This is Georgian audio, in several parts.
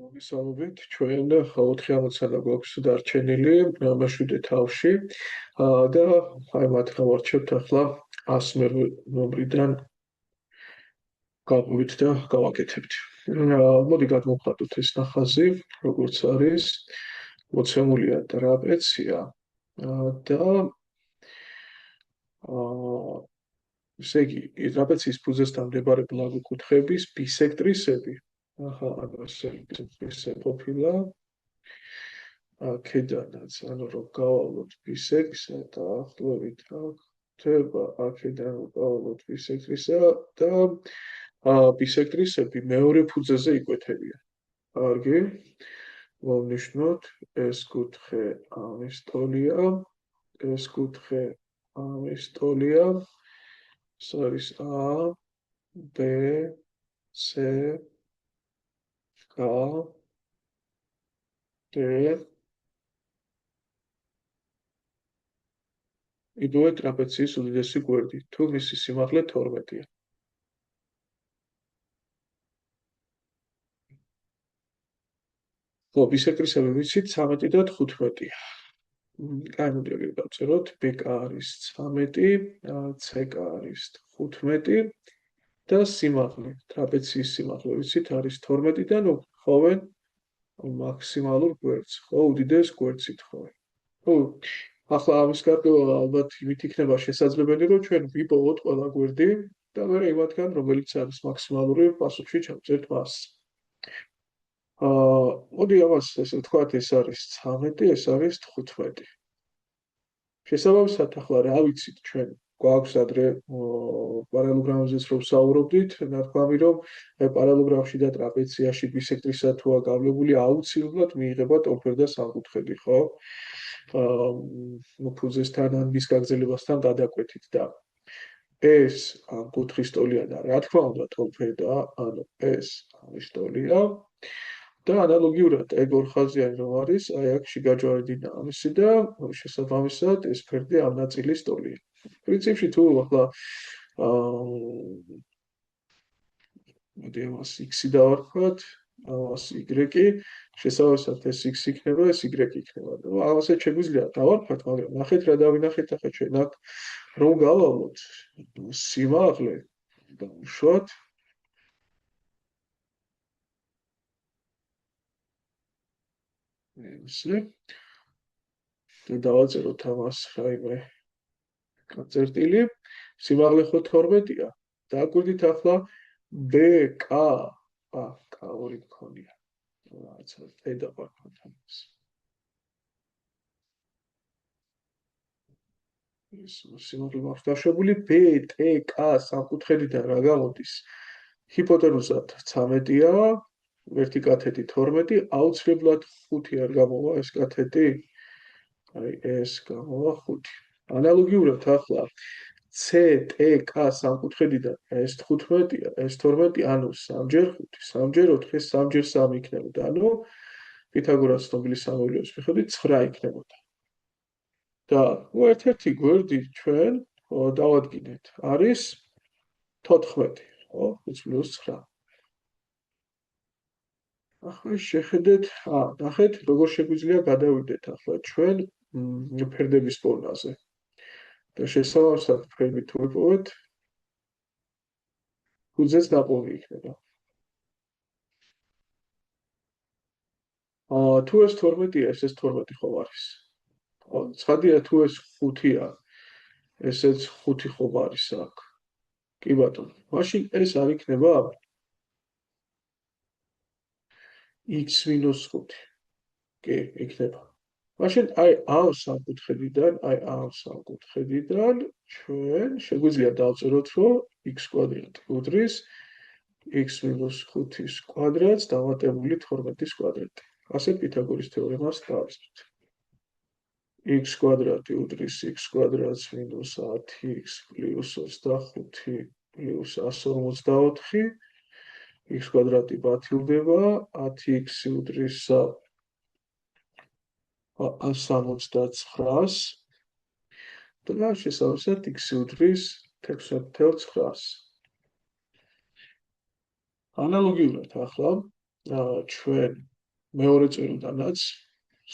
მოგესალმებით, ჩვენ 4 ამოცანა გვაქვს დარჩენილი მეშვიდე თავში და აი მათ გავარჩევთ ახლა 100 ნომრიდან გავყვით და გავაკეთებთ. მოდი გადმოვხატოთ ეს ნახაზი, როგორც არის მოცემულია ტრაპეცია და ესე იგი, ტრაპეციის ფუძესთან მდებარე ბლაგო კუთხეების ბისექტრისები. ახლა ასე ყოფილა აქედანაც, ანუ რომ გავავლოთ ბისექტრისა და ახლობით რა ხდება აქედან გავავლოთ ბისექტრისა და ბისექტრისები მეორე ფუძეზე იკვეთებიან. კარგი, მოვნიშნოთ ეს კუთხე ამის ტოლია, ეს კუთხე ამის ტოლია, ეს არის A, B, C, K, D. იდოვე ტრაპეციის უდიდესი გვერდი, თუ მისი სიმაღლე 12-ია. ბისექტრისები ვიცით 13 და 15-ია. აი, მოდი აგერ დავწეროთ, BK არის 13, CK არის 15 და სიმაღლე, ტრაპეციის სიმაღლე ვიცით არის 12-დან ხოვენ მაქსიმალურ გვერდს, ხო, უდიდეს გვერდს ითხოვენ. ხო, ახლა ამის გარკვევა ალბათ იმით იქნება შესაძლებელი, რომ ჩვენ ვიპოვოთ ყველა გვერდი და მერე იმათგან, რომელიც არის მაქსიმალური, პასუხში ჩავწერთ მას. მოდი ამას ესე ვთქვათ, ეს არის 13, ეს არის 15. შესაბამისად, ახლა რა ვიცით ჩვენ? გვაქვს ადრე პარალელოგრამებზეც რომ ვსაუბრობდით, ნათქვამი რომ პარალელოგრამში და ტრაპეციაში ბისექტრისა თუა გავლებული აუცილებლად მიიღება ტოლფერდა სამკუთხედი, ხო? ფუძესთან ან მის გაგრძელებასთან გადაკვეთით და ეს ამ კუთხის ტოლია და რა თქმა უნდა ტოლფერდა, ანუ ეს არის ტოლია და ანალოგიურად ეგ ორხაზიანი რომ არის, აი აქ შიგაჯვარი დინა ამისი და შესაბამისად ეს ფერდი ამ ნაწილის ტოლია. პრინციპში თუ ახლა მოდი ამას x-ი დავარქვათ, ამას y-ი, შესაბამისად ეს x იქნება, ეს y იქნება. ამასაც შეგვიძლია დავარქვათ, მაგრამ ნახეთ რა დავინახეთ ახლა ჩვენ აქ რომ გავავლოთ სიმაღლე დავუშვათ ესე და დავაწეროთ ამას რაიმე წერტილი, სიმაღლე ხო 12-ია. დააკვირდით ახლა BK, K2 მქონია. რაცა დედავარქვათ ამას. ეს სიმაღლე მაქვს დაშვებული BTK სამკუთხედიდან რა გამოდის? ჰიპოტენუზად 13-ია, ერთი კათეტი 12, აუცილებლად 5 არ გამოვა ეს კათეტი? აი ეს გამოვა 5. ანალოგიურად ახლა CTK სამკუთხედიდან ეს 15-ია, ეს 12, ანუ 3-ჯერ 5, 3-ჯერ 4, ეს 3-ჯერ 3 იქნებოდა, ანუ პითაგორას ცნობილი სამოვლეობის მიხედვით 9 იქნებოდა. და ერთ-ერთი გვერდი ჩვენ დავადგინეთ, არის 14, ხო, 5+9. ახლა შეხედეთ, ნახეთ, როგორ შეგვიძლია გადავიდეთ ახლა ჩვენ ფერდების პოვნაზე. და შესაბამისად ფერები თუ ვიპოვეთ, ფუძეს დაპოვი იქნება. თუ ეს 12-ია, ეს 12 ხომ არის. ცხადია თუ ეს 5-ია, ესეც 5 ხომ არის აქ. კი ბატონო, მაშინ ეს არ იქნება x-5. კი, იქნება. მაშინ აი ამ სამკუთხედიდან ჩვენ შეგვიძლია დავწეროთ, რომ x² უდრის x-5-ის კვადრატს დამატებული 12-ის კვადრატი. ასე პითაგორის თეორემას დავიწყოთ. x² უდრის x² მინუს 10x პლუს 25 პლუს 154, x² ბათილდება, 10x უდრის 169-ს და შესაბამისად x უდრის 16.9-ს. ანალოგიურად ახლა ჩვენ მეორე წერილთანაც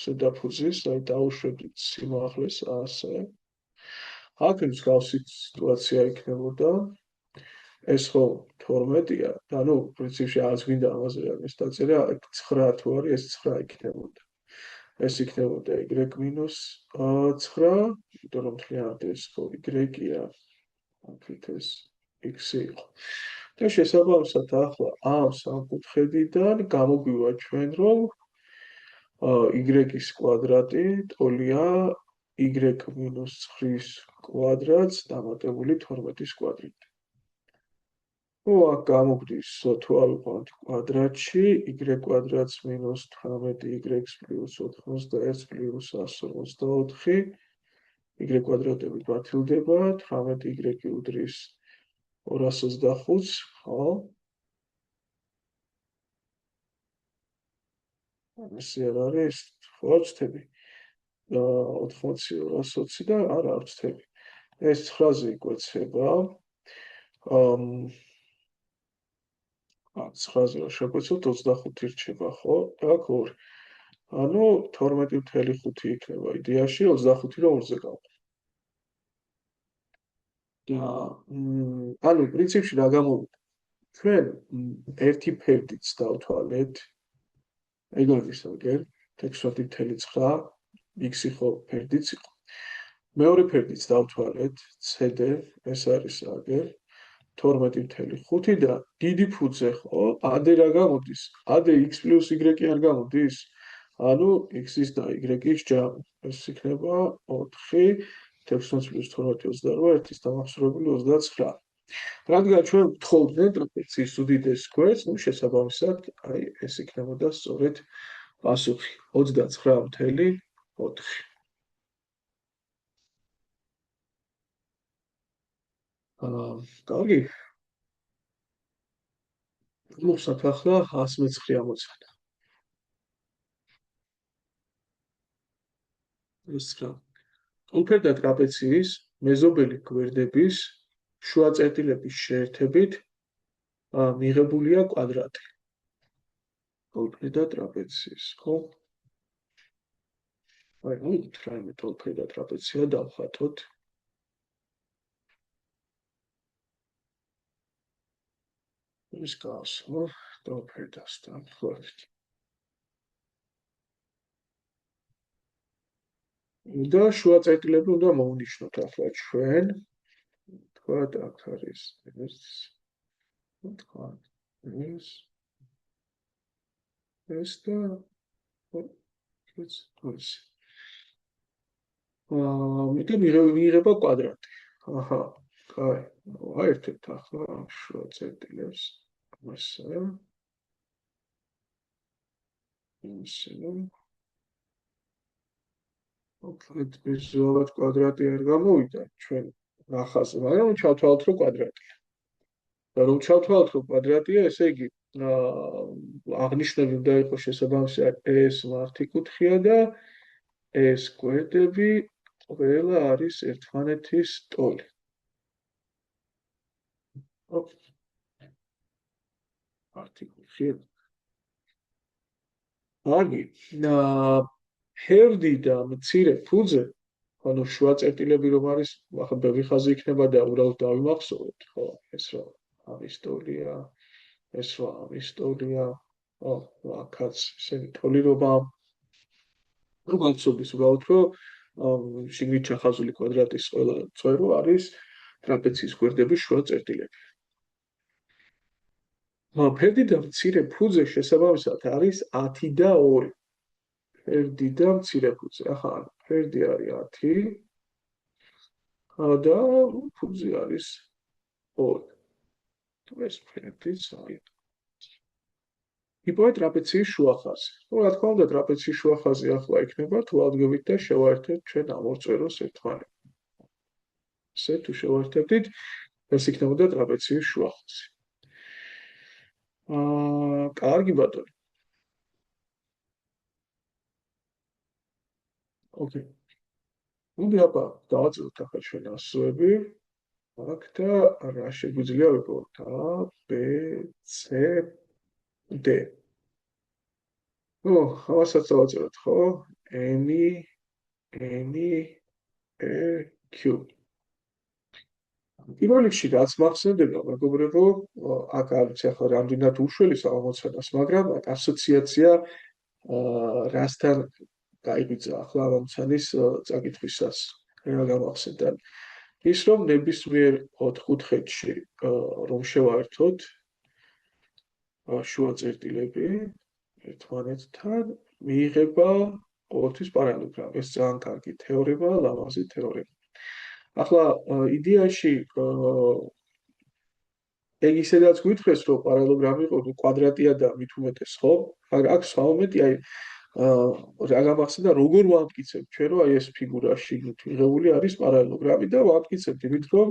ზედაფუძის, აი დაუშვებდით სიმაღლეს ასე. აქ მსგავსი სიტუაცია იქნებოდა. ეს ხო 12-ია და ნუ პრინციპში აღარ გვინდა ამაზე რამეს დაწერა, 9 თუ არის ეს 9 იქნებოდა. ეს იქნებოდა y-9, იმიტომ რომ მთლიანად ეს ხო y-ია, აქეთ ეს x იყო. და შესაბამისად ახლა ამ სამკუთხედიდან გამოგვივა ჩვენ რომ y-ის კვადრატი ტოლია y-9-ის კვადრატს დამატებული 12-ის კვადრატი. აქ გამოგვდის თუ არ ვიყავთ კვადრატში y კვადრატს მინუს 18y პლუს 91 პლუს 144 y კვადრატები გვათილდება 18y უდრის 225-ს, ხო? ესე არ არის, ხო ვწთები? 80 220 და არა ვწთები. ეს 9-ზე იკვეცება. 9-ზე შეგვეცოთ 25 რჩება, ხო? აქ 2. ანუ 12.5 იქნება იდეაში 25 რომ 2-ზე გავყო. და ანუ პრინციპში რა გამოვიდა? ჩვენ ერთი ფერდიც დავთვალეთ. ეგ არის აგერ 16.9 x ხო ფერდიც იყო. მეორე ფერდიც დავთვალეთ CD, ეს არის აგერ 12.5 და დიდი ფუძე ხო? ადე რა გამოდის? ადე x + y არ გამოდის? ანუ x-ის და y-ის ჯამი. ეს იქნება 4 16 + 12 28 1-ის დამახსოვრებული 29. რადგან ჩვენ ვთხოვდნენ ტრაპეციის უდიდეს გვერდს, ნუ შესაბამისად, აი ეს იქნებოდა სწორედ პასუხი 29.4. კარგი. მოხსნათ ახლა 109 ამოცანა. ეს რა? უფერდა ტრაპეციის მეზობელი გვერდების შუა წერტილების შეერთებით მიღებულია კვადრატი. უფერდა ტრაპეციის, ხო? აი, ნუ რაიმე უფერდა ტრაპეცია დავხატოთ. ის გავს, ხო? უფერდასთან, ხო? და შუა წერტილები უნდა მოვნიშნოთ ახლა ჩვენ. თქვათ აქ არის ეს თქვათ ეს და ეს მეტი მიიღება კვადრატი. აჰა, კაი. აერთებთ ახლა შუა წერტილებს. ასე. ოქრეთ ვიზუალად კვადრატი არ გამოვიდა ჩვენ ნახაზე, მაგრამ ჩავთვალოთ რომ კვადრატია. და რომ ჩავთვალოთ რომ კვადრატია, ესე იგი აღნიშნული უნდა იყოს შესაბამისი ეს მართიკუთხია და ეს გვერდები ყველა არის ერთმანეთის ტოლი. მართიკუთხია. აგი, ფერდი და მცირე ფუძე, ანუ შუა წერტილები რომ არის, ახლა ბევრი ხაზი იქნება და უბრალოდ დავიმახსოვრეთ, ხო, ეს რა არის ტოლია, ეს რა არის ტოლია, ხო, აქაც ისეთი ტოლი რომ განსობის უბრალოდ რომ შიგნით ჩახაზული კვადრატის ყველა წვერო არის ტრაპეციის გვერდების შუა წერტილები. ფერდი და მცირე ფუძე შესაბამისად არის 10 და 2. ფერდი და მცირე ფუძე. ახლა ფერდი არის 10 და ფუძე არის 2. ეს ფერდიც არის. იპოვეთ ტრაპეციის შუა ხაზი. რა თქმა უნდა, ტრაპეციის შუა ხაზი ახლა იქნება თუ ავდგებით და შევაერთეთ ჩვენ ამ ორ წვეროს ერთმანეთს. ესე თუ შევაერთებდით, ეს იქნებოდა ტრაპეციის შუა ხაზი. კარგი ბატონო. ოკეი. ნუ აბა დავაწყოთ ახლა ჩვენ ასოები. აქ და რა შეგვიძლია ვიპოვოთ? A, B, C, D. ნუ, ამასაც დავაწეროთ, ხო? N, N, E, Q. პირველ რიგში რაც მახსენდება, მეგობრებო, აქ არის ახლა რამდენად უშველის ამოცანას, მაგრამ ასოციაცია რასთან გაიგვიძა ახლა ამოცანის წაკითხვისას რა გამახსენდა. ის რომ ნებისმიერ ოთხკუთხედში რომ შევაერთოთ შუა წერტილები ერთმანეთთან მიიღება ყოველთვის პარალელოგრამი. ეს ძალიან კარგი თეორემაა, ლამაზი თეორემა. ახლა იდეაში ეგ ისედაც გვითხრეს, რომ პარალელოგრამი იყო კვადრატია და მით უმეტეს, ხო? მაგრამ აქ საომეტი აი რა გამახსენდა, როგორ ვამტკიცებ ჩვენ, რომ აი ეს ფიგურაში მიღებული არის პარალელოგრამი და ვამტკიცებთ იმით, რომ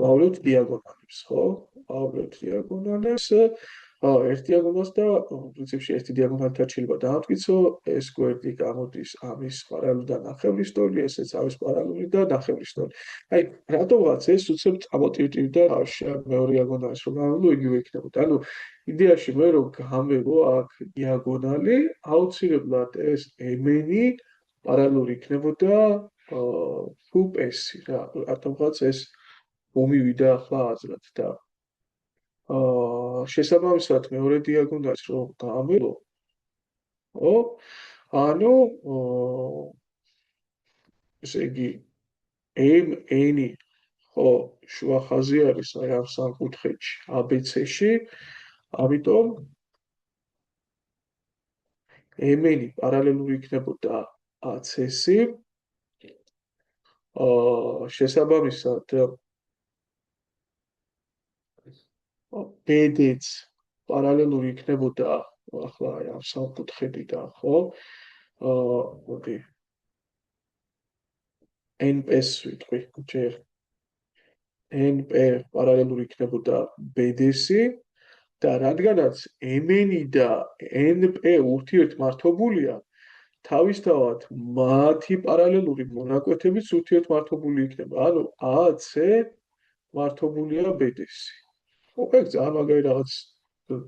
ვავლევთ დიაგონალებს, ხო? ვავლევთ დიაგონალებს, ერთ დიაგონალს და პრინციპში ერთი დიაგონალთან შეიძლება დაამტკიცო, ეს გვერდი გამოდის ამის პარალელურიდან ნახევრის ტოლი, ესეც ამის პარალელური და ნახევრის ტოლი. აი, რატომღაც ეს უცებ წამოტივტივდა მეორე დიაგონალის რომ გამოვიდო იგივე იქნებოდა. ანუ იდეაში მე რომ გამეღო აქ დიაგონალი, აუცილებლად ეს mn-ი პარალელური იქნებოდა ფუპ-s-ი რა. რატომღაც ეს მომივიდა ახლა აზრად და შესაბამისად მეორე დიაგონალს რომ გამეღო, ხო? ანუ ესე იგი mn-ი ხო, შუა ხაზი არის აი ამ სამკუთხედში ABC-ში, ამიტომ mn-ი პარალელური იქნებოდა AC-ს, შესაბამისად BD-ც პარალელური იქნებოდა ახლა აი ამ სამკუთხედიდან, ხო? მოდი NP-ს ვიტყვი, ჯერ NP პარალელური იქნებოდა BD-ს და რადგანაც mn და NP ურთიერთმართობულია, თავისთავად მათი პარალელური მონაკვეთებიც ურთიერთმართობული იქნება. ანუ AC მართობულია BD-ს. ოღონდ ძალიან მაგარი რაღაც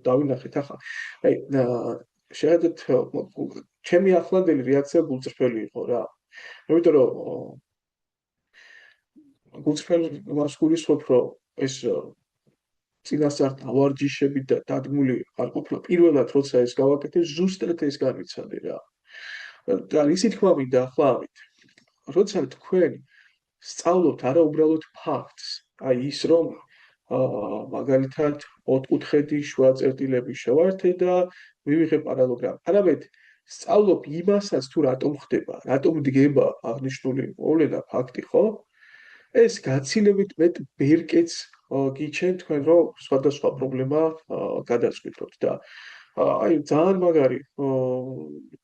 დავინახეთ ახლა. აი, შეხედეთ, ჩემი ახლანდელი რეაქცია გულწრფელი იყო რა. იმიტომ რომ გულწრფელი მას გულისხმობ, რომ ეს წინასწარ დავარჯიშები და დადგმული არ ყოფილა. პირველად როცა ეს გავაკეთე, ზუსტად ეს განიცადე რა. და ისი თქმა მინდა ახლა ამით. როცა თქვენ სწავლობთ არა უბრალოდ ფაქტს, აი ის რომ მაგალითად ოთხკუთხედი შუა წერტილები შევართე და მივიღე პარალელოგრამი. არამედ სწავლობ იმასაც თუ რატომ ხდება, რატომ დგება აღნიშნული მოვლენა ფაქტი, ხო? ეს გაცილებით მეტ ბერკეთს გიჩენ თქვენ რომ სხვადასხვა პრობლემა გადაწყვიტოთ და აი ძალიან მაგარი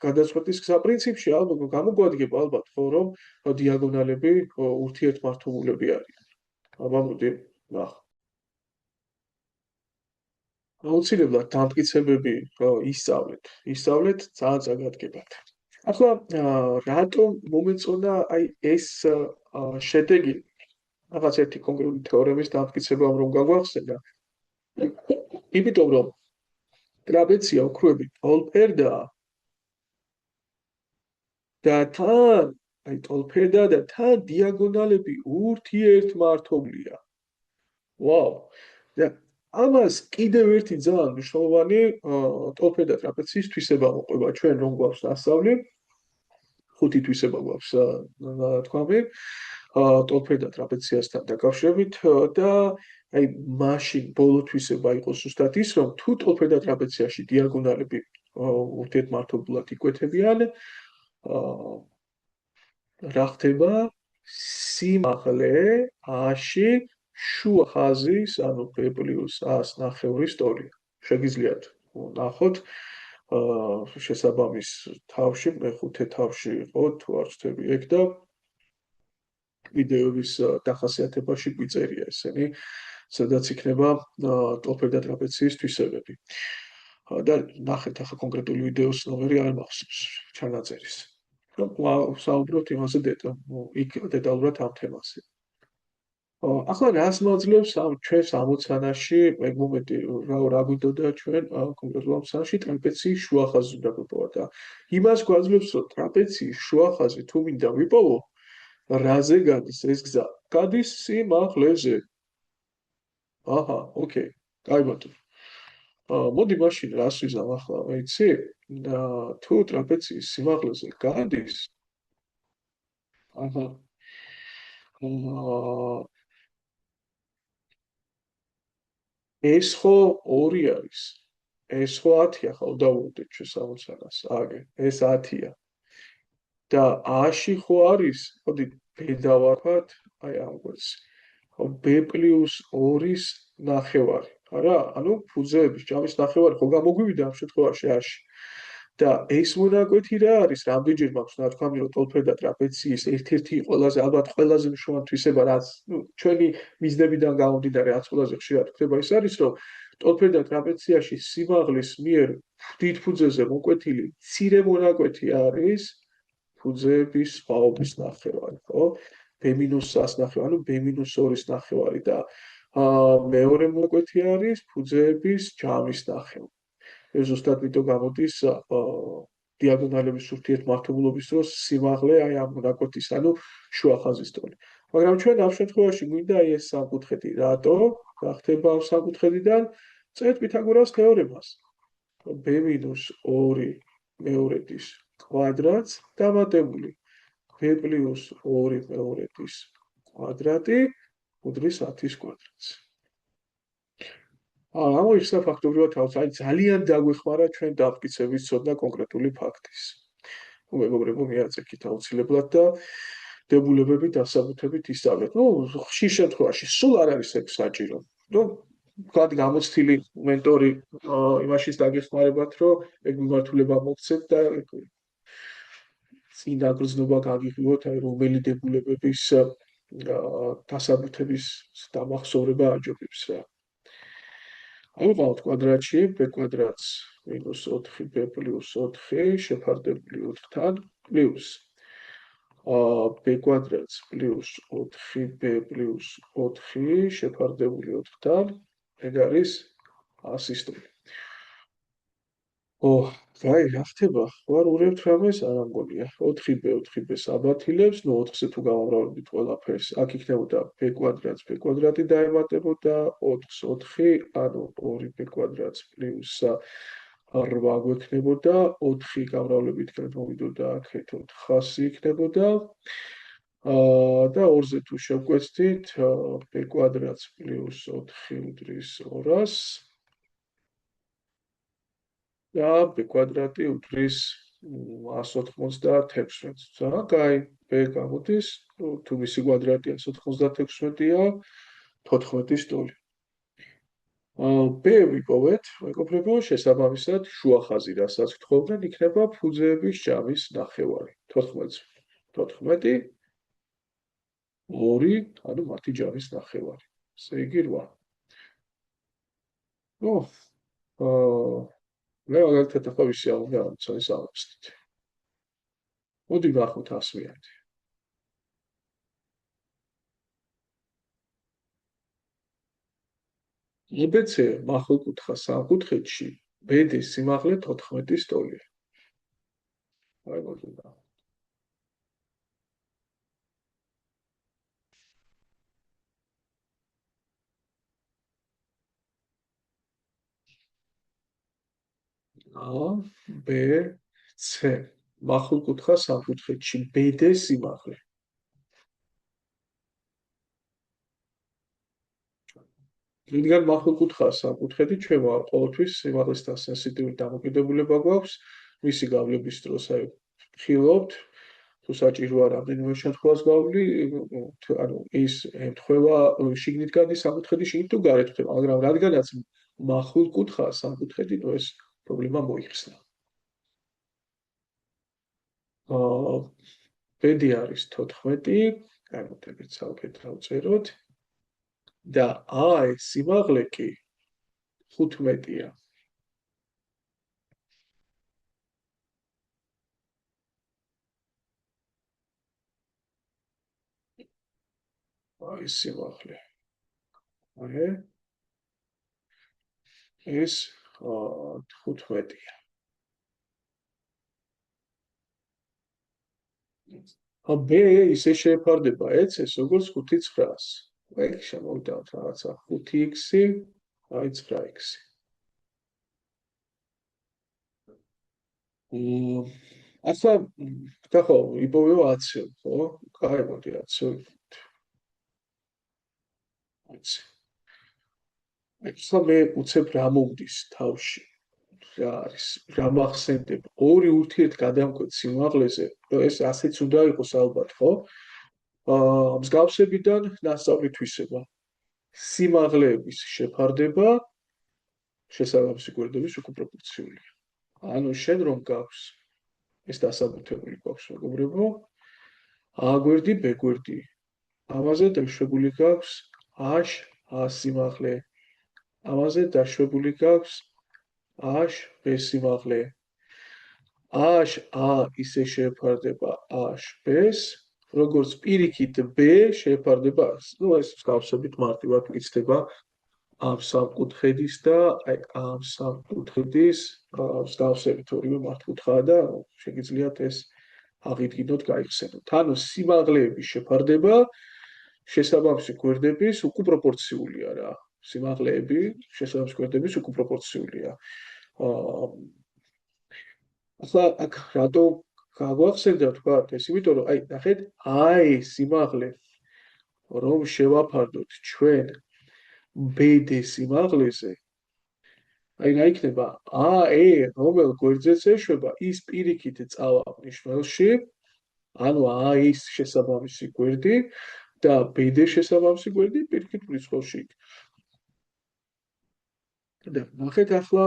გადაწყვეტის გზა პრინციპში ალბათ გამოგვადგება ალბათ ხო რომ დიაგონალები ურთიერთმართობულები არიან. აბა მოდი ნახ. აუცილებლად დამტკიცებები ისწავლეთ ძალიან წაგადგებათ. ახლა რატომ მომეწონა აი ეს შედეგი რაღაც ერთი კონკრეტული თეორემის დამტკიცებამ რომ გაგვახსენა. იმიტომ რომ ტრაპეცია ოქროებით ტოლფერდაა და თან აი ტოლფერდა და თან დიაგონალები ურთიერთმართობლია. ვაუ! და ამას კიდევ ერთი ძალიან მნიშვნელოვანი ტოლფერდა ტრაპეციის თვისება მოყვება ჩვენ რომ გვაქვს ასწავლი. ხუთი თვისება გვაქვს თქვამი ტოლფერდა ტრაპეციასთან დაკავშირებით და აი მაშინ ბოლო თვისება იყო ზუსტად ის რომ თუ ტოლფერდა ტრაპეციაში დიაგონალები ურთიერთმართობულად იკვეთებიან რა ხდება სიმაღლე A-ში შუა ხაზის ანუ B + A-ს ნახევრის ტოლი შეგიძლიათ ნახოთ შესაბამის თავში მეხუთე თავში იყო თუ არ ვცდები ეგ და ვიდეოების დახასიათებაში გვიწერია ესენი სადაც იქნება ტოლფერდა ტრაპეციის თვისებები და ნახეთ ახლა კონკრეტული ვიდეოს ნომერი არ მახსოვს ჩანაწერის რომ საუბრობთ იმაზე იქ დეტალურად ამ თემაზე ახლა რას მაძლევს ამ ჩვენს ამოცანაში, ეგ მომენტი რა გვინდოდა ჩვენ კონკრეტულ ამოცანაში ტრაპეციის შუახაზი უნდა გვიპოვა და იმას გვაძლევს რომ ტრაპეციის შუახაზი თუ მინდა ვიპოვო, რაზე გადის ეს გზა? გადის სიმაღლეზე. აჰა, ოკეი. კაი ბატონო. მოდი მაშინ რას ვიზამ ახლა, მეცი? და თუ ტრაპეციის სიმაღლეზე გადის, აჰა. აა, ეს ხო 2 არის. ეს ხო 10-ია, ხო დავუვდეთ ჩვენ 60-ას. აგე, ეს 10-ია. და A-ში ხო არის, მოდი B დავარქვათ, აი ამგვარს. ხო B პლუს 2-ის ნახევარი. არა, ანუ ფუძეების ჯამის ნახევარი ხო გამოგვივიდა ამ შემთხვევაში A-ში. და ეს მონაკვეთი რა არის? რამდენჯერ მაქვს ნათქვამი, რომ ტოლფერ და ტრაპეციის ერთ-ერთი ყველაზე ალბათ ყველაზე მნიშვნელოვანი თვისება, რაც ჩვენი მიზნებიდან გამომდინარე, რაც ყველაზე ხშირად ხდება, ის არის, რომ ტოლფერ და ტრაპეციაში სიმაღლის მიერ დიდ ფუძეზე მოკვეთილი მცირე მონაკვეთი არის ფუძეების სხვაობის ნახევარი, ხო? B-100-ს ნახევარი, ანუ B-2-ის ნახევარი და მეორე მონაკვეთი არის ფუძეების ჯამის ნახევარი. ეს ზუსტად მითო გამოდის დიაგონალების ურთიერთმართულობის დროს სიმაღლე აი ამ მონაკვეთის, ანუ შუა ხაზის ტოლი. მაგრამ ჩვენ ამ შემთხვევაში გვინდა აი ეს სამკუთხედი, რატო? რა ხდება ამ სამკუთხედიდან? წერთ პითაგორას თეორემას. B-2 მეორედის კვადრატს დამატებული B+2 მეორედის კვადრატი უდრის 10-ის კვადრატს. ამოიხსნა ფაქტობრივად თავს, აი ძალიან დაგვეხმარა ჩვენ დამტკიცების ცოდნა კონკრეტული ფაქტის. მეგობრებო, მიაწექით აუცილებლად და დებულებები დასაბუთებით ისწავლეთ. ხშირ შემთხვევაში სულ არ არის ეგ საჭირო. ვთქვათ, გამოცდილი მენტორი იმაშიც დაგეხმარებათ, რომ ეგ მიმართულება მოგცეთ და წინა გრძნობა გაგიღებოთ, აი რომელი დებულებების დასაბუთების დამახსოვრება აჯობებს რა. ავყავთ კვადრატში b კვადრატს მინუს 4b პლუს 4 შეფარდებული 4-თან პლუს b კვადრატს პლუს 4b პლუს 4 შეფარდებული 4-თან ეგ არის 100-ის ტოლი. აი რა ხდება? ვარ ურევთ რამეს არა მგონია. 4b საბათილებს, 4-ზე თუ გავამრავლებით ყველაფერს, აქ იქნებოდა b კვადრატს b კვადრატი დაემატებოდა 4-ს 4, ანუ 2b კვადრატს პლუს 8 გვექნებოდა, 4 გამრავლებით გამოვიდოდა აქეთ 400 იქნებოდა. და 2-ზე თუ შევკვეცდით, b კვადრატს პლუს 4 უდრის 200 და b კვადრატი უდრის 196-ს. კაი, b გამოდის, თუ მისი კვადრატი 196-ია, 14-ის ტოლი. b ვიპოვეთ, მეგობრებო, შესაბამისად, შუახაზი, რასაც გთხოვდნენ, იქნება ფუძეების ჯამის ნახევარი. 14, 2, ანუ მათი ჯამის ნახევარი. ესე იგი 8. მე მაგალითად ახლა ვისიამოვნე ამოცანის ამოწმით. მოდი გახოთ ასმიანი. ABC მახელკუთხა სამკუთხედში BD-ის სიმაღლე 14-ის ტოლია. აი მოდი და. B, C მახელკუთხა სამკუთხედში BD-ის სიმაღლე. რადგან მახელკუთხა სამკუთხედი ჩვენ ყოველთვის სიმაღლესთან სენსიტივური დამოკიდებულება გვაქვს, მისი გავლების დროს აი ხილობთ თუ საჭიროა რამდენიმე შემთხვევას გავვლი, ანუ ის ემთხვევა შიგნით გადის სამკუთხედი, შიგნით თუ გარეთ ხდება, მაგრამ რადგანაც მახვილკუთხა სამკუთხედი, ეს პრობლემა მოიხსნა. ბედი არის 14, გამოდებით საუკეთ დავწეროთ და ეს სიმაღლე კი 15-ია. აი სიმაღლე. აი ეს 15-ია. B ისე შეეფარდება EC-ს როგორც 5-9-ს. ეგ შემოვიდავთ რაღაცა 5x, აი 9x. ახლა ხო, იპოვება 10, ხო? კაი, მოდი 10. ახლა მე უცებ რა მომდის თავში. რა არის? რა მახსენდება? ორი ურთიერთგადამკვეთ სიმაღლეზე, ეს ასეც უნდა იყოს ალბათ, ხო? მსგავსებიდან ნასწავლი თვისება. სიმაღლეების შეფარდება შესაბამისი გვერდების უკუპროპორციულია. ანუ შენ რომ გაქვს ეს დასაბუთებული გვაქვს მეგობრებო, A გვერდი, B გვერდი. ამაზე დაშვებული გაქვს H A სიმაღლე. ამაზე დაშვებული გაქვს H B სიმაღლე. H A ისე შეეფარდება H B-ს, როგორც პირიქით B შეეფარდება A-ს. ნუ ეს მსგავსებით მარტივად იქცება ამ სამკუთხედის და აი ამ სამკუთხედის მსგავსებით ორივე მართკუთხაა და შეგიძლიათ ეს აღიდგინოთ, გაიხსენოთ. ანუ სიმაღლეების შეფარდება შესაბამისი გვერდების უკუპროპორციულია რა. სიმაღლეები შესაბამისი გვერდების უკუპროპორციულია. ახლა აქ რატო გაგვახსენდა თქვა ეს, იმიტომ რომ აი ნახეთ, აი სიმაღლე რომ შევაფარდოთ ჩვენ BD სიმაღლეზე, აი რა იქნება AE რომელ გვერდზეც ეშვება, ის პირიქით წავა მნიშვნელში, ანუ AE-ის შესაბამისი გვერდი და BD შესაბამისი გვერდი პირიქით მრიცხველში. და ნახეთ ახლა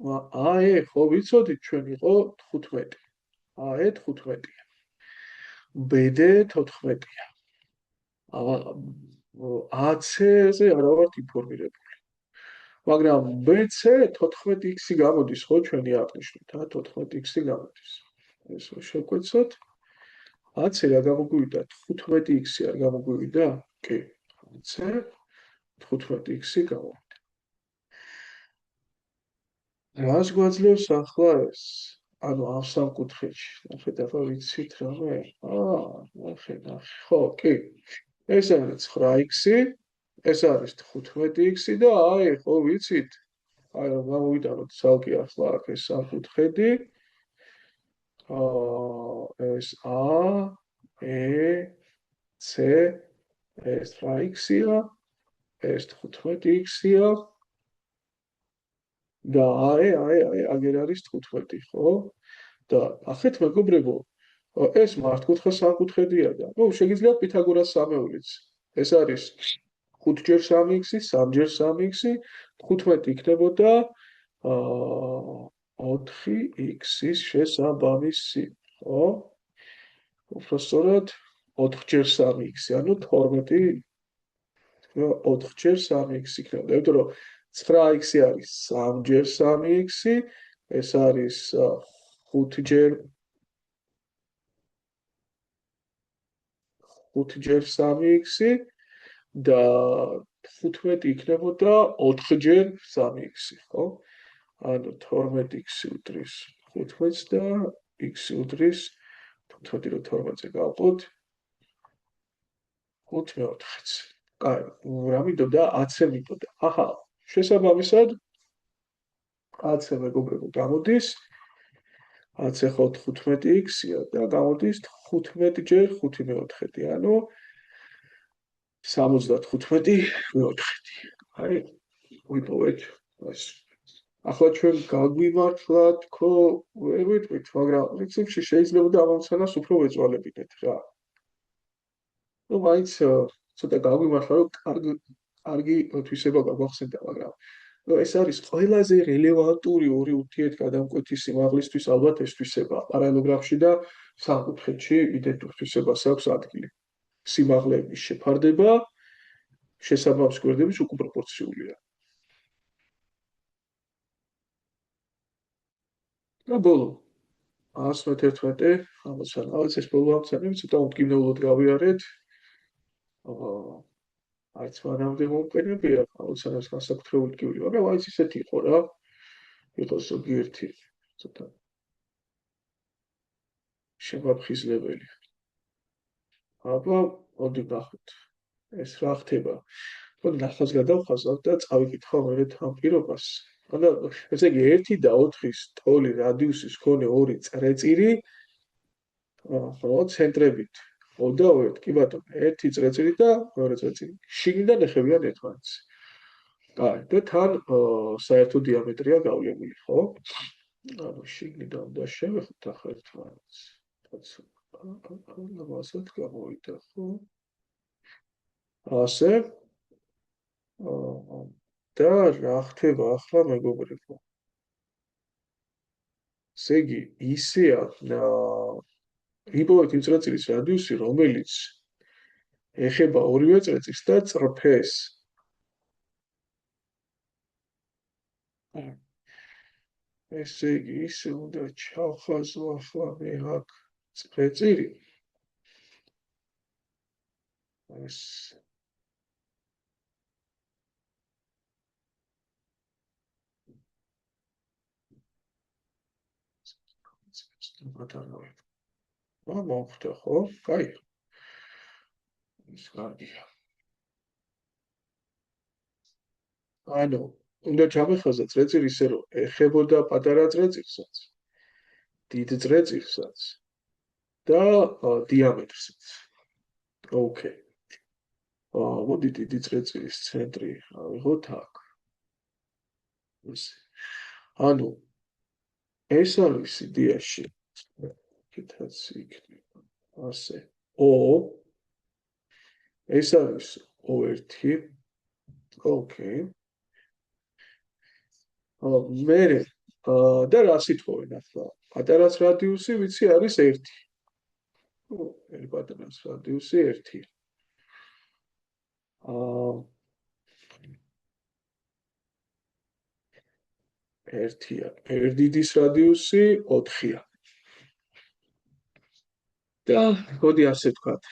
AE ხო ვიცოდით ჩვენ იყო 15. AE 15-ია. BD 14-ია. AC-ზე არა ვართ ინფორმირებული. მაგრამ BC 14x-ი გამოდის ხო ჩვენი აღნიშნით, 14x-ი გამოდის. ეს შევკვეცოთ. AC რა გამოგვივიდა? 15x-ი არ გამოგვივიდა? კი. AC 15x-ი გამოვიდა. რას გვაძლევს ახლა ეს? ანუ ამ სამკუთხედში. ნახეთ ახლა ვიცით რამე? ნახე. ხო, კი. ეს არის 9x-ი, ეს არის 15x-ი და აი, ხო ვიცით? აი რომ გამოვიტანოთ ცალკე ახლა აქ ეს სამკუთხედი. ეს A, E, C, ეს 9x-ია, ეს 15x-ია და აი, აგერ არის 15, ხო? და ახეთ მეგობრებო, ეს მართკუთხა სამკუთხედია და ნუ შეგიძლიათ პითაგორას სამეულიც. ეს არის 5-ჯერ 3x-ი, 3-ჯერ 3x-ი, 15 იქნებოდა 4x-ის შესაბამისი, ხო? უბრალოდ 4-ჯერ 3x-ი, ანუ 12 4-ჯერ 3x იქნებოდა. იმიტომ რომ 9x-ი არის 3-ჯერ 3x-ი, ეს არის 5-ჯერ 3x-ი და 15 იქნებოდა 4-ჯერ 3x-ი, ხო? ანუ 12x უდრის 15-ს და x უდრის 15 რო 12-ზე გავყოთ 5/4-ს. კაი, რა მინდოდა? AC მინდოდა. აჰა, შესაბამისად AC მეგობრებო გამოდის AC ხო 15x-ია და გამოდის 15-ჯერ 5/4, ანუ 75/4. აი, ვიპოვეთ ეს. ახლა ჩვენ გაგვიმართლათ, ხო, ვერ ვიტყვით, მაგრამ პრინციპში შეიძლება და ამოცანას უფრო ვეწვალებინეთ რა. ნუ მაინც ცოტა გაგვიმართლა, რომ კარგი თვისება გაგვახსენდა, მაგრამ ეს არის ყველაზე რელევანტური ორი ურთიერთგადამკვეთი სიმაღლისთვის ალბათ ეს თვისება. პარალელოგრაფში და სამკუთხედში იდენტურ თვისებას აქვს ადგილი. სიმაღლეების შეფარდება შესაბამის გვერდების უკუპროპორციულია. და ბოლო 111 ამოცანა. ეს ბოლო ამოცანები ცოტა უმტკივნეულად გავიარეთ. აა არც მანამდე მომყენებია, აუცილებლად განსაკუთრებული ტკივილი, მაგრამ აი ისეთი იყო რა, იყო ზოგიერთი ცოტა შემაფხიზლებელი. აბა, მოდი ნახოთ, ეს რა ხდება. მოდი ნახავს გადავხაზავ და წავიკითხავ მერე ამ პირობას. ანუ ესე იგი 1 და 4-ის ტოლი რადიუსის მქონე ორი წრეწირი, ხო, ცენტრებით 0 და 1, კი ბატონო, ერთი წრეწირი და მეორე წრეწირი. შიგნიდან ეხებიან ერთმანეთს. კაი, და თან საერთო დიამეტრია გავლენილი, ხო? ანუ შიგნიდან უნდა შევეხოთ ახლა ერთმანეთს. ასეთ გამოვიდა, ხო? ასე და რა ხდება ახლა მეგობრებო? ესე იგი, ისეა იპოვეთ იმ წრეწირის რადიუსი, რომელიც ეხება ორივე წრეწირს და წრფეს. ესე იგი, ისე უნდა ჩავხაზო ახლა მე აქ წრეწირი. ეს მოხდა, ხო? კაი. ის კარგია. ანუ უნდა ჩავეხაზო წრეწირი ისე რომ ეხებოდა პატარა წრეწირსაც, დიდ წრეწირსაც და დიამეტრსაც. ოკეი. მოდი დიდი წრეწირის ცენტრი ავიღოთ აქ. ესე. ანუ ეს არის იდეაში. კითაც იქნება. ასე. ეს არის O1. ოკეი. მერე და რა სიტყვენ ახლა? პატარაც რადიუსი ვიცი არის 1. პატარაც რადიუსი 1. ერთია. ერთიდის რადიუსი 4-ია. და მოდი ასე ვთქვათ,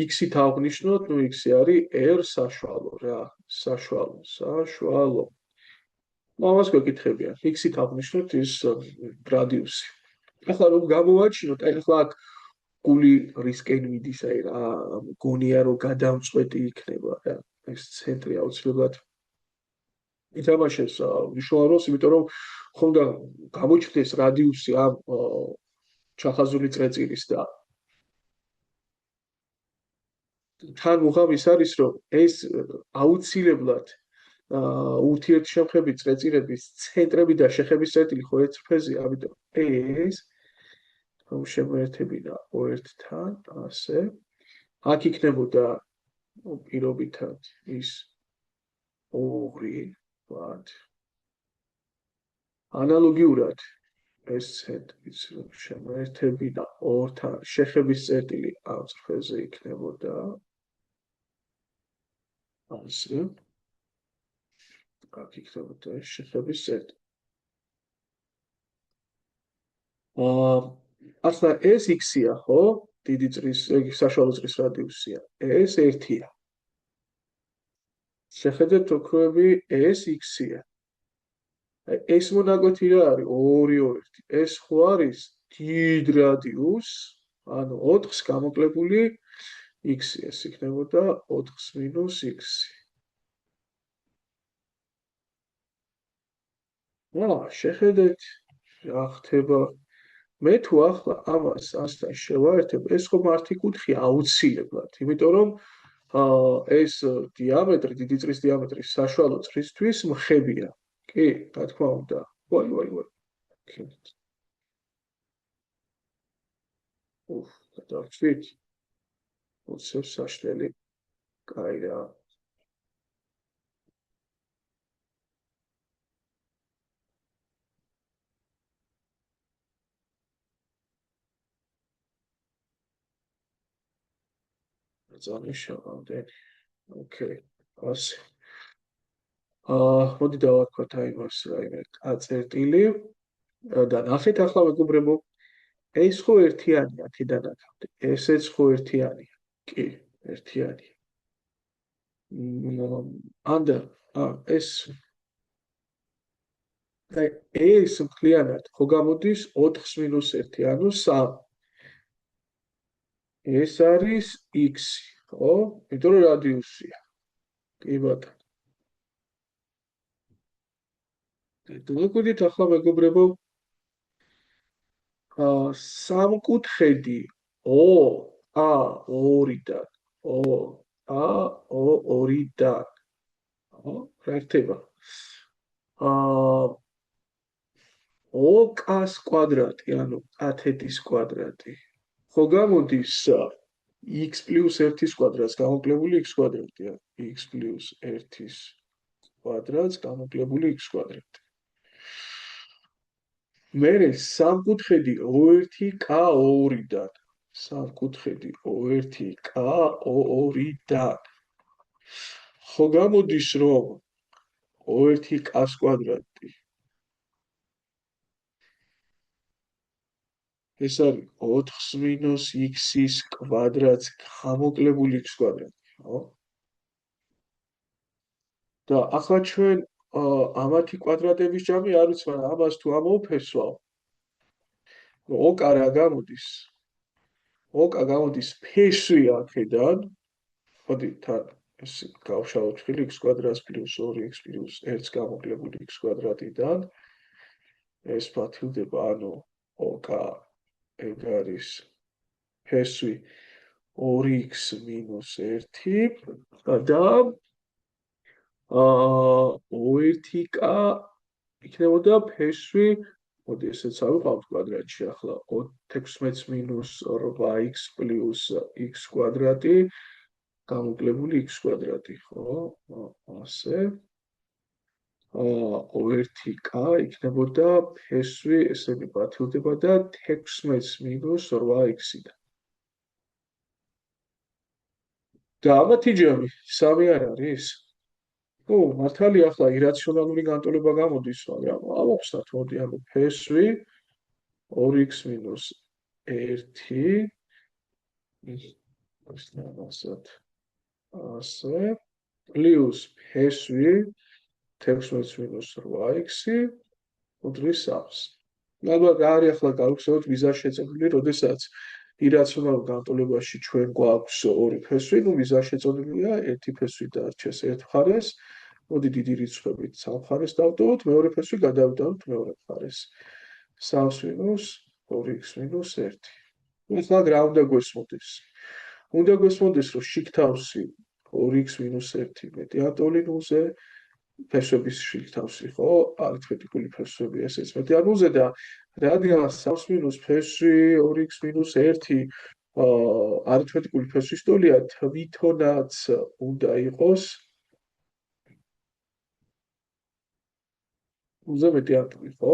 x-ით აღვნიშნოთ, ну x-ი არის r საშუალო რა, საშუალო. ამას გვეკითხებიან, x-ით აღვნიშნოთ ის რადიუსი. ახლა რომ გამოვაჩინოთ, აი ახლა აქ გული რისკენ მიდის, აი რა, გონია რომ გადამწყვეტი იქნება რა, ეს ცენტრი აუცილებლად ითამაშებს მნიშვნელოვან როლს, იმიტომ რომ ხომ და გამოჩნდეს რადიუსი ამ ჩახაზული წრეწირის და თან უღამის არის რომ ეს აუცილებლად ურთიერთშემხები წრეწირების ცენტრები და შეხების წერტილი ხო ერთ ფერზეა, ამიტომ ეს რომ შემოერთებინა O1-თან, ასე აქ იქნებოდა პირობითად ის 2, ვთქვათ. ანალოგიურად ეს ცენტრიც რომ შემოერთებინა ორთან შეხების წერტილი ამ წრფეზე იქნებოდა ასე. აქ იქნებოდა შეხების წერტილი. ახლა ეს x-ია, ხო? დიდი წრის, საშუალო წრის რადიუსია. ეს 1-ია. შეხედეთ ოქროები, ეს x-ია. ეს მონაკვეთი რა არის? 2, ეს ხო არის დიდ რადიუს, ანუ 4-ს გამოკლებული x-ი, ეს იქნებოდა 4-ს მინუს x-ი. შეხედეთ რა ხდება. მე თუ ახლა ამას ასთან შევაერთებ, ეს ხომ ართი კუთხე აუცილებლად, იმიტომ რომ ეს დიამეტრი, დიდი წრის დიამეტრი საშუალო წრისთვის მხებია. კი, რა თქმა უნდა. ვაი. გადავწვით. უცებ საშლელი. კაი რა. ზონიშავამდე. ოკეი. ასე. მოდი დავარქვათ აი მას რაიმე წერტილი და ნახეთ ახლა მეგობრებო, ეს ხო ერთიანია აქედან აქამდე. ესეც ხო ერთიანია. კი, ერთიანი. ანდა ეს ეს მთლიანად ხო გამოდის 4-ს მინუს 1, ანუ 3. ეს არის x, ხო? იმიტომ რომ რადიუსია. კი ბატონო. დაგგვიდით ახლა მეგობრებო, სამკუთხედი O-A2-დან O-A2-დან ხო? რა ერთება? O-K-ს კვადრატი, ანუ კათეტის კვადრატი. ხო გამოდის x პლუს 1-ის კვადრატს გამოკლებული x კვადრატია. x პლუს 1-ის კვადრატს გამოკლებული x კვადრატი. მერე სამკუთხედი O1K2-დან. სამკუთხედი O1K2-დან. ხო გამოდის რომ O1K-ს კვადრატი ეს არის 4-ს მინუს x-ის კვადრატს გამოკლებული x კვადრატი, ხო? და ახლა ჩვენ ამათი კვადრატების ჯამი არ ვიცი, მაგრამ ამას თუ ამოვფესვავ, OK რა გამოდის? OK გამოდის ფესვი აქედან, ხოდი თან ეს გავშალოთ ხილი x კვადრატს პლუს 2x პლუს 1 გამოკლებული x კვადრატიდან ეს ფათილდება, ანუ OK ეგ არის ფესვი 2x მინუს 1 და O1K იქნებოდა ფესვი, მოდი ესეც ავიყავთ კვადრატში ახლა 16 მინუს 8x პლუს x კვადრატი გამოკლებული x კვადრატი, ხო? ასე O1K იქნებოდა ფესვი, ესენი პათილდება და 16 მინუს 8x-დან. და ამათი ჯამი 3 არ არის? ო, მართალია ახლა ირაციონალური განტოლება გამოდის, მაგრამ ავახსნათ, მოდი, ანუ ფესვი 2x მინუს 1 ასე პლუს ფესვი 16 მინუს 8x უდრის 3-ს. ალბათ რა არის ახლა გავხსენოთ ვიზას შეწოდილი, როდესაც ირაციონალურ განტოლებაში ჩვენ გვაქვს ორი ფესვი, ნუ ვიზას შეწოდილია ერთი ფესვი დარჩეს ერთ მხარეს. მოდი დიდი რიცხვებით სამ მხარეს დავტოვოთ, მეორე ფესვი გადავიტანოთ მეორე მხარეს. 3 მინუს 2x მინუს 1. ახლა რა უნდა გვესმოდეს? უნდა გვესმოდეს, რომ შიგთავსი 2x მინუს 1 მეტი ატოლი ნულზე, ფესვების შიგთავსი, ხო? არითმეტიკული ფესვები ესეც მეტი არ ნულზე და რადგან 3 მინუს ფესვი 2x მინუს 1 არითმეტიკული ფესვის ტოლია, თვითონაც უნდა იყოს ნულზე მეტი ატოლი, ხო?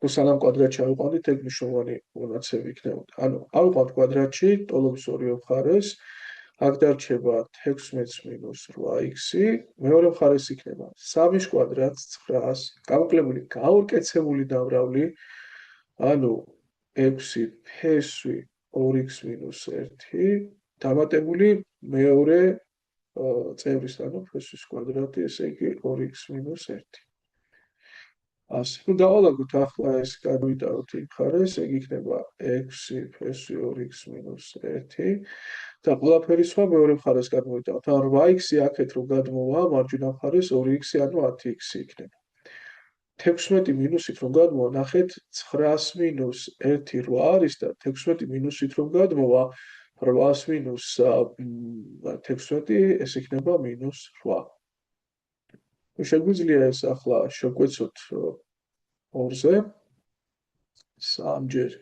თუ სანამ კვადრატში ავიყვანით, ეგ მნიშვნელოვანი მონაცემი იქნებოდა. ანუ ავიყვანთ კვადრატში ტოლობის ორივე მხარეს, აქ დარჩება 16 მინუს 8x, მეორე მხარეს იქნება 3-ის კვადრატს 9-ს, გამოკლებული გაურკეცებული დამრავლი, ანუ 6 ფესვი 2x მინუს 1, დამატებული მეორე წევრის, ანუ ფესვის კვადრატი, ესე იგი 2x მინუს 1. ასე, ნუ დავალაგოთ ახლა ეს გადავიტანოთ იმ მხარეს, ეგ იქნება 6 ფესვი 2x მინუს 1 და ყველაფერი სხვა მეორე მხარეს გადმოვიტანოთ. ანუ 8x-ი აქეთ რომ გადმოვა, მარჯვენა მხარეს 2x, ანუ 10x იქნება. 16 მინუსით რომ გადმოვა, ნახეთ 9-ს მინუს 1 8 არის და 16 მინუსით რომ გადმოვა, 8-ს მინუს 16 ეს იქნება მინუს 8. შეგვიძლია ეს ახლა შევკვეცოთ 2-ზე 3-ჯერ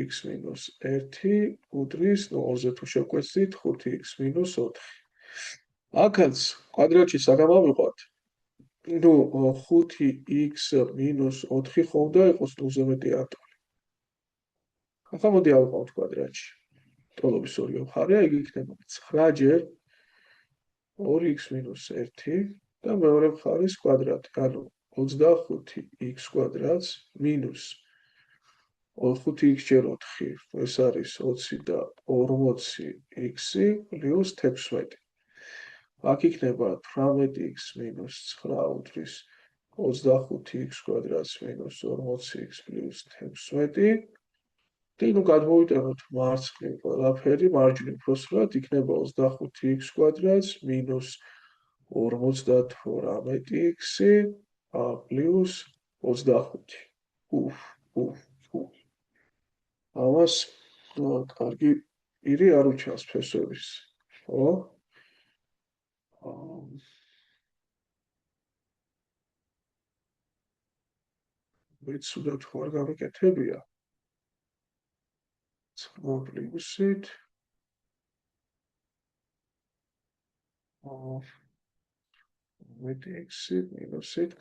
x მინუს 1 უდრის 2-ზე თუ შევკვეცით 5x მინუს 4. აქაც კვადრატში სანამ ავიყვანთ, ნუ 5x მინუს 4 ხო უნდა იყოს 0-ზე მეტი ატოლი. ახლა მოდი ავიყვანოთ კვადრატში. ტოლობის ორივე მხარე, ეგ იქნება 9-ჯერ 2x მინუს 1 და მეორე მხარის კვადრატი, ანუ 25x კვადრატს მინუს 5x ჯერ 4, ეს არის 20 და 40x პლუს 16. აქ იქნება 18x მინუს 9 უდრის 25x კვადრატს მინუს 40x პლუს 16. და ნუ გადმოვიტანოთ მარცხნივ ყველაფერი, მარჯვნივ უბრალოდ იქნება 25x კვადრატს მინუს 58x პლუს 25. უფ, უფ, უფ. ამას კარგი პირი არ უჩანს ფესვების, ხო? ვიცუდად თუ არ გამიკეთებია. 9 პლუსით 10x მინუსით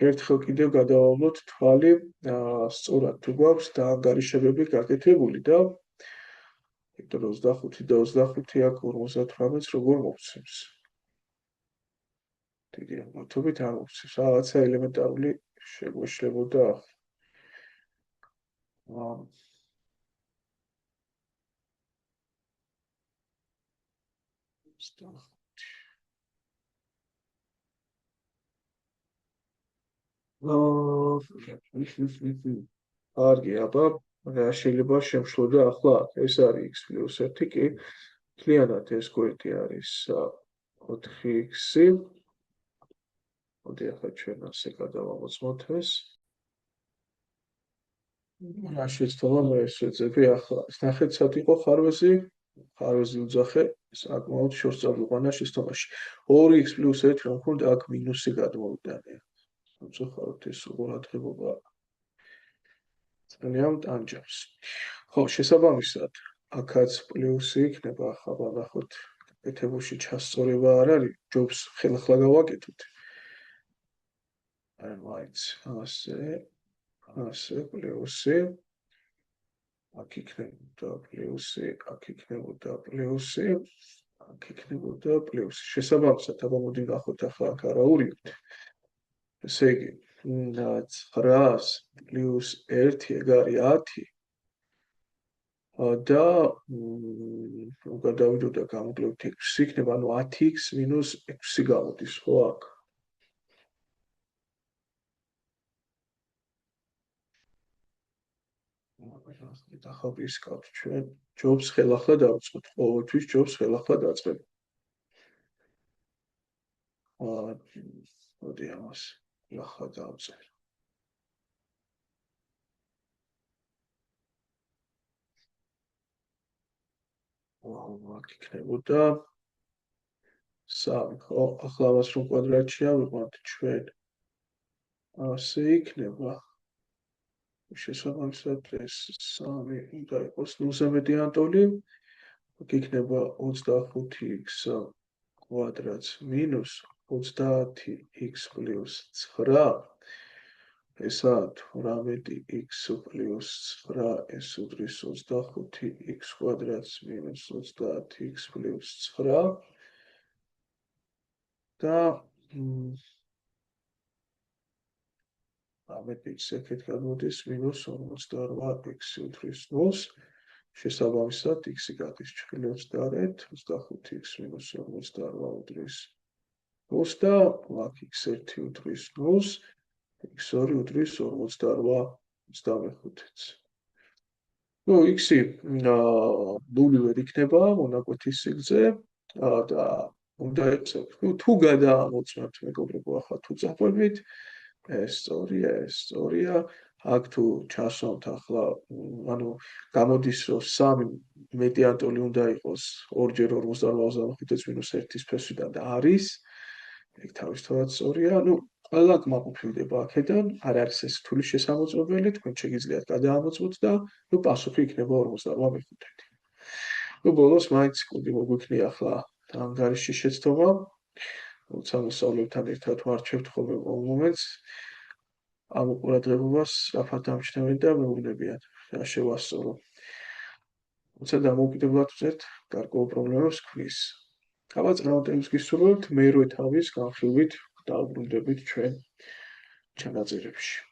ერთხელ კიდევ გადავავლოთ თვალი სწორად თუ გვაქვს დაანგარიშებები გაკეთებული და იმიტომ 25 და 25 აქ 58-ს როგორ მოვცემს? დიდი ამბავით არ მოვცემს. რაღაცა ელემენტარული შეგვეშლებოდა. კარგი, აბა რა შეიძლება შემშლოდა ახლა ეს არის x პლუს 1 კი მთლიანად ეს გვერდი არის 4x. მოდი ახლა ჩვენ ასე გადავამოწმოთ ეს. რა შეცდომა მე ეს ვეძები ახლა. ნახეთ სად იყო ხარვეზი? ხარვეზი უძახე საკმაოდ შორს წავიყვანა შეცდომაში. 2x პლუს 1 რომ ქონდა აქ მინუსი გადმოვიტანე. უძახავთ ეს ყურადღება ძალიან ტანჯავს. ხო, შესაბამისად, აქაც პლუსი იქნება, ახლა ნახოთ, კეთებულში ჩასწორება არ არის, ჯობს ხელახლა გავაკეთოთ. აი, მაინც ასე პლუსი. აქ იქნებოდა პლუსი, აქ იქნებოდა პლუსი, აქ იქნებოდა პლუსი. შესაბამისად, აბა მოდი ნახოთ ახლა აქ არა ურიოთ. ესე იგი, 900 პლუს 1 ეგ არის 10 და გადავიდო და გამოვკლევთ x იქნება, ანუ 10x მინუს 6 გამოდის, ხო აქ? ახლა ვისკავთ ჩვენ ჯობს ხელახლა დავწყოთ, ყოველთვის ჯობს ხელახლა დაწყება. მოდი ამას ახლა დავწერე. აქ იქნებოდა 3, ხო, ახლა ამას რომ კვადრატში ავიყვანთ ჩვენ ასე იქნება. შესაბამისად ეს 3 უნდა იყოს ნულზე მეტი ანტოლი. აქ იქნება 25x კვადრატს მინუს 30x პლუს 9. ესა 18x პლუს 9 ეს უდრის 25x კვადრატს მინუს 30x პლუს 9 და 18x ეგეთ გამოდის მინუს 48x უდრის 0-ს. შესაბამისად x-ი გადის 28, 25x მინუს 48 უდრის 0-ს და აქ x1 უდრის 0-ს, x2 უდრის 48 25-ს. ნუ x-ი ნული ვერ იქნება მონაკვეთის სიგრძე და უნდა ეცეთ. თუ გადაამოწმებთ მეგობრებო, ახლა თუ წაყვებით ეს სწორია, აქ თუ ჩასვამთ ახლა, ანუ გამოდის რომ 3 მეტი ანტოლი უნდა იყოს 2-ჯერ 48-25-ს მინუს 1-ის ფესვიდან და არის, ეგ თავისთავად სწორია, ანუ ყველა კმაყოფილდება აქედან, არ არის ეს რთული შესამოწმებელი, თქვენ შეგიძლიათ გადაამოწმოთ და ნუ პასუხი იქნება 45. ნუ ბოლოს მაინც კუდი მოგვიქნია ახლა ანგარიში შეცდომა. მოსწავლეებთან ერთად ვარჩევთ ხოლმე მომენტს. ამ ყურადღებას რაფად დამჩნევენ და მეუბნებიან რა შევასწორო. როცა დამოუკიდებლად ვწერთ, გარკვეულ პრობლემებს ქმნის. აბა წარმატებებს გისურვებთ, მერვე თავის განხილვით დავბრუნდებით ჩვენ ჩანაწერებში.